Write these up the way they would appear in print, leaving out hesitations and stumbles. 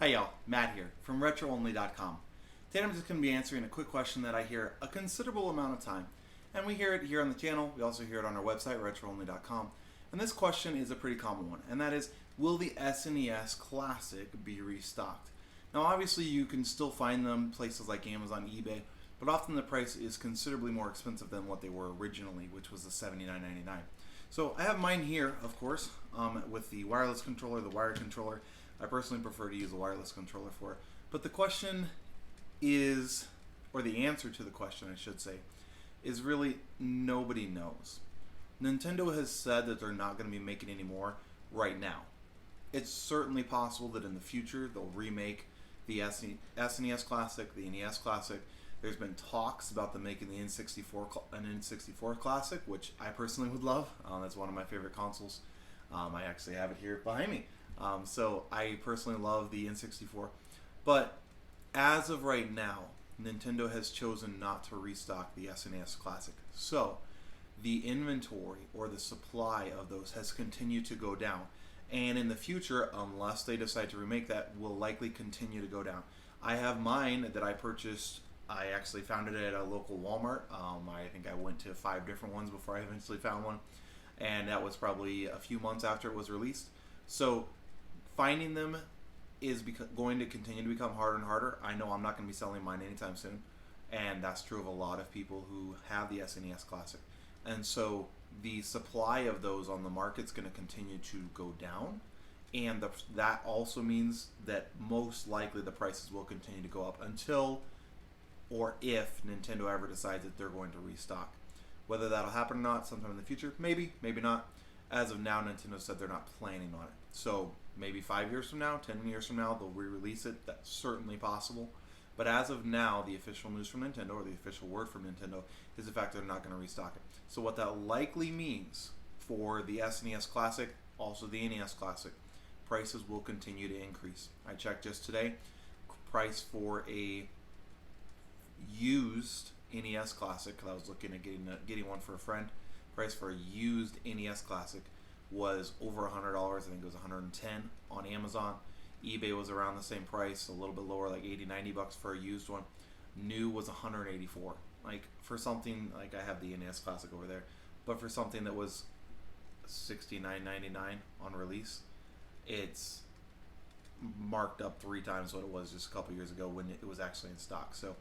Hi y'all, Matt here from RetroOnly.com. Today I'm just going to be answering a quick question that I hear a considerable amount of time. And we hear it here on the channel, we also hear it on our website, RetroOnly.com. And this question is a pretty common one, and that is, will the SNES Classic be restocked? Now obviously you can still find them places like Amazon, eBay, but often the price is considerably more expensive than what they were originally, which was the $79.99. So I have mine here, of course, with the wireless controller, the wired controller. I personally prefer to use a wireless controller for it. But the question is, or the answer to the question I should say, is really nobody knows. Nintendo has said that they're not going to be making any more right now. It's certainly possible that in the future they'll remake the SNES Classic, the NES Classic. There's been talks about them making the an N64 Classic, which I personally would love. That's one of my favorite consoles. I actually have it here behind me. So I personally love the N64. But as of right now, Nintendo has chosen not to restock the SNES Classic. So the inventory or the supply of those has continued to go down. And in the future, unless they decide to remake that, will likely continue to go down. I have mine that I purchased. I actually found it at a local Walmart. I think I went to 5 different ones before I eventually found one. And that was probably a few months after it was released. So finding them is going to continue to become harder and harder. I know I'm not going to be selling mine anytime soon. And that's true of a lot of people who have the SNES Classic. And so the supply of those on the market is going to continue to go down. And that also means that most likely the prices will continue to go up until or if Nintendo ever decides that they're going to restock. Whether that'll happen or not sometime in the future, maybe, maybe not. As of now, Nintendo said they're not planning on it. So maybe 5 years from now, 10 years from now, they'll re-release it. That's certainly possible. But as of now, the official news from Nintendo, or the official word from Nintendo, is the fact that they're not going to restock it. So what that likely means for the SNES Classic, also the NES Classic, prices will continue to increase. I checked just today, price for a used NES Classic, because I was looking at getting one for a friend. Price for a used NES Classic was over $100. I think it was $110 on Amazon. eBay was around the same price, a little bit lower, like $80-$90 for a used one. New was $184. Like for something like, I have the NES Classic over there, but for something that was $69.99 on release, it's marked up 3 times what it was just a couple years ago when it was actually in stock. So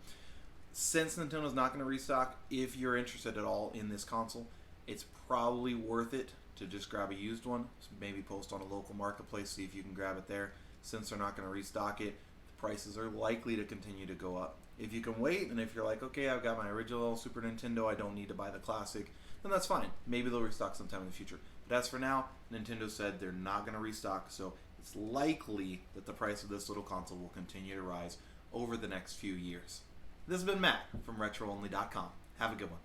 since Nintendo's not going to restock, if you're interested at all in this console, it's probably worth it to just grab a used one. Maybe post on a local marketplace, see if you can grab it there. Since they're not going to restock it, the prices are likely to continue to go up. If you can wait, and if you're like, okay, I've got my original Super Nintendo, I don't need to buy the Classic, then that's fine. Maybe they'll restock sometime in the future. But as for now, Nintendo said they're not going to restock, so it's likely that the price of this little console will continue to rise over the next few years. This has been Matt from RetroOnly.com. Have a good one.